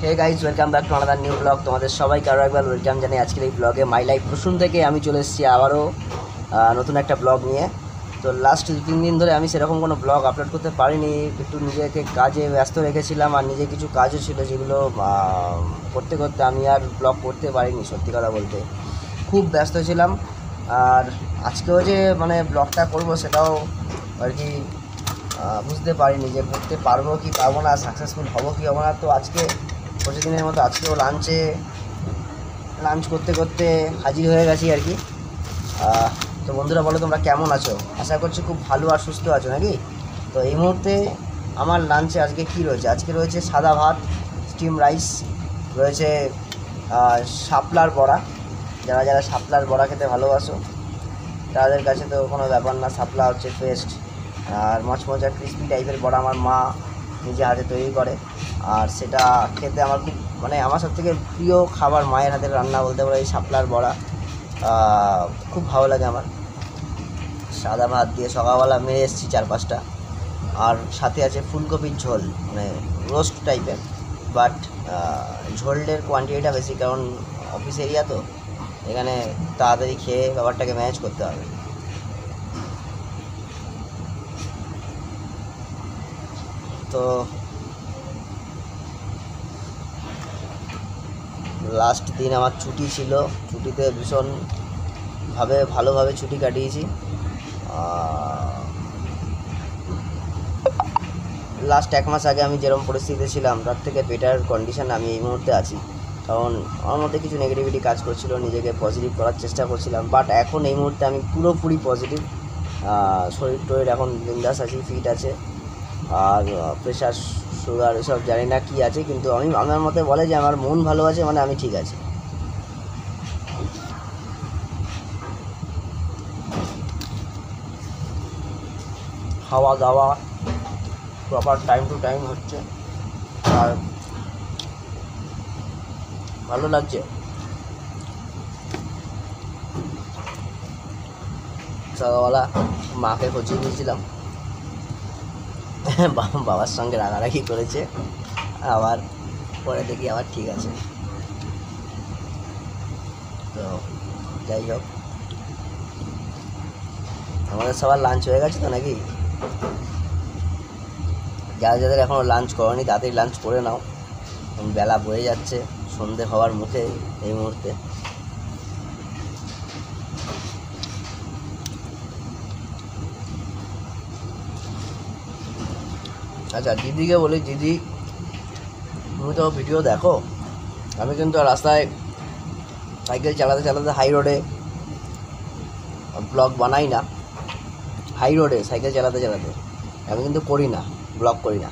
Hey guys, welcome back to another new blog. তোমাদের সবাইকে আরও একবার ওয়েলকাম জানাই আজকের এই ব্লগে। মাই লাইফ প্রসূন থেকে আমি চলে এসেছি আবারও নতুন একটা ব্লগ নিয়ে। তো লাস্ট 2-3 দিন ধরে আমি সেরকম কোনো ব্লগ আপলোড করতে পারিনি, একটু নিজেকে কাজে ব্যস্ত রেখেছিলাম, আর নিজে কিছু কাজও ছিল যেগুলো করতে করতে আমি আর ব্লগ করতে পারিনি। সত্যি কথা বলতে খুব ব্যস্ত ছিলাম। আর আজকেও যে মানে ব্লগটা করব সেটাও আর কি বুঝতে পারিনি যে করতে পারবো কি পারবো না, সাকসেসফুল হবো কি হবো না। তো আজকে প্রতিদিনের মতো আজকেও লাঞ্চ করতে করতে হাজির হয়ে গেছি আর কি। তো বন্ধুরা, বলো তোমরা কেমন আছো? আশা করছি খুব ভালো আর সুস্থ আছো নাকি। তো এই মুহূর্তে আমার লাঞ্চে আজকে কি রয়েছে? আজকে রয়েছে সাদা ভাত, স্টিম রাইস, রয়েছে শাপলার বড়া। যারা যারা শাপলার বড়া খেতে ভালোবাসো তাদের কাছে তো কোনো ব্যাপার না, শাপলা হচ্ছে বেস্ট। আর মচমচা ক্রিস্পি টাইপের বড়া আমার মা নিজে হাতে তৈরি করে, আর সেটা খেতে আমার খুব মানে আমার সবথেকে প্রিয় খাবার, মায়ের হাতের রান্না বলতে পারো এই শাপলার বড়া। খুব ভালো লাগে আমার। সাদা ভাত দিয়ে সকালবেলা মেরে এসেছি 4-5টা, আর সাথে আছে ফুলকপির ঝোল, মানে রোস্ট টাইপের, বাট ঝোলের কোয়ান্টিটিটা বেশি, কারণ অফিস এরিয়া তো এখানে তাড়াতাড়ি খেয়ে ব্যাপারটাকে ম্যানেজ করতে হবে। তো লাস্ট দিন আমার ছুটি ছিল, ছুটিতে ভালোভাবে ছুটি কাটিয়েছি। লাস্ট 1 মাস আগে আমি যেরকম পরিস্থিতিতে ছিলাম তার থেকে বেটার কন্ডিশন আমি এই মুহূর্তে আছি, কারণ আমার মধ্যে কিছু নেগেটিভিটি কাজ করছিল, নিজেকে পজিটিভ করার চেষ্টা করছিলাম, বাট এখন এই মুহূর্তে আমি পুরোপুরি পজিটিভ। শরীর টরীর এখন বিন্দাস আছি, ফিট আছে। আর প্রেশার সুগার এসব জানি না কী আছে, কিন্তু আমার মতে বলে যে আমার মন ভালো আছে, মানে আমি ঠিক আছি। খাওয়া দাওয়া প্রপার টাইম টু টাইম হচ্ছে, আর ভালো লাগছে। সকালবেলা মাকে খোঁজিয়ে দিয়েছিলাম, বাবার সঙ্গে রাগারাগি করেছে, আবার পরে দেখি আবার ঠিক আছে। তো যাই হোক, আমাদের সবার লাঞ্চ হয়ে গেছে তো নাকি? যারা যাদের এখনও লাঞ্চ করোনি তাড়াতাড়ি লাঞ্চ করে নাও, বেলা বয়ে যাচ্ছে, সন্ধে হওয়ার মুখে এই মুহূর্তে। আচ্ছা, দিদিকে বলি, দিদি তুমি তো ভিডিও দেখো, আমি কিন্তু রাস্তায় সাইকেল চালাতে চালাতে হাই রোডে ব্লগ বানাই না। হাই রোডে সাইকেল চালাতে চালাতে আমি কিন্তু করি না, ব্লগ করি না,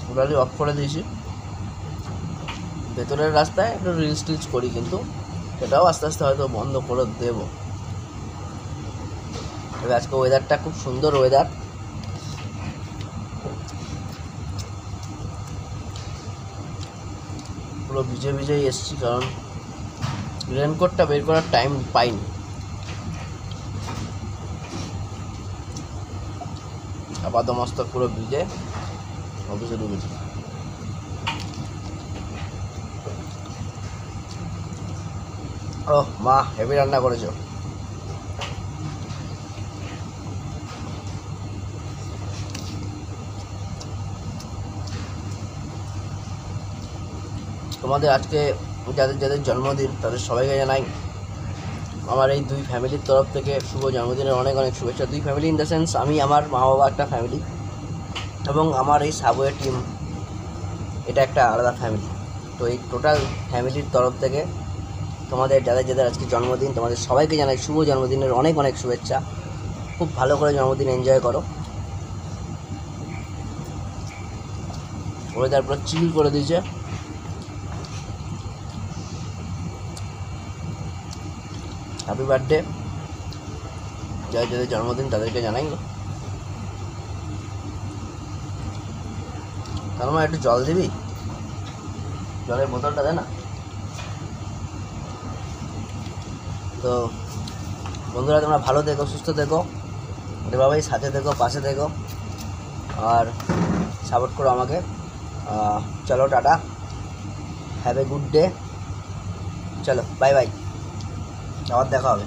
টোটালি অফ করে দিয়েছি। ভেতরের রাস্তায় একটু রিলস টিলস করি, কিন্তু সেটাও আস্তে আস্তে হয়তো বন্ধ করে দেবো। তবে আজকে ওয়েদারটা খুব সুন্দর ওয়েদার, পুরো ভিজে ভিজেই এসেছি, কারণ রেনকোটটা বের করার টাইম পাইনি। আপাতমস্তক পুরো ভিজে অফিসে ঢুকেছি। ও মা হেভি রান্না করেছো। তোমাদের আজকে যাদের যাদের জন্মদিন তাদের সবাইকে জানাই আমার এই 2 ফ্যামিলির তরফ থেকে শুভ জন্মদিনের অনেক অনেক শুভেচ্ছা। 2 ফ্যামিলি ইন দ্য সেন্স, আমি, আমার মা বাবা একটা ফ্যামিলি, এবং আমার এই সাবওয়ে টিম এটা একটা আলাদা ফ্যামিলি। তো এই টোটাল ফ্যামিলির তরফ থেকে তোমাদের যাদের যাদের আজকে জন্মদিন তোমাদের সবাইকে জানাই শুভ জন্মদিনের অনেক অনেক শুভেচ্ছা। খুব ভালো করে জন্মদিন এনজয় করো। ওয়েদার পুরো চিল করে দিয়েছে। হ্যাপি বার্থডে, যাদের যাদের জন্মদিন তাদেরকে জানাই। তার মানে একটু জল দিবি, জলের বোতলটা দে না। তো বন্ধুরা, তোমরা ভালো থেকো, সুস্থ থেকো, এভাবেই সাথে থেকো, পাশে থেকো, আর সাপোর্ট করো আমাকে। চলো tata, have a good day, চলো বাই বাই, আবার দেখা হবে।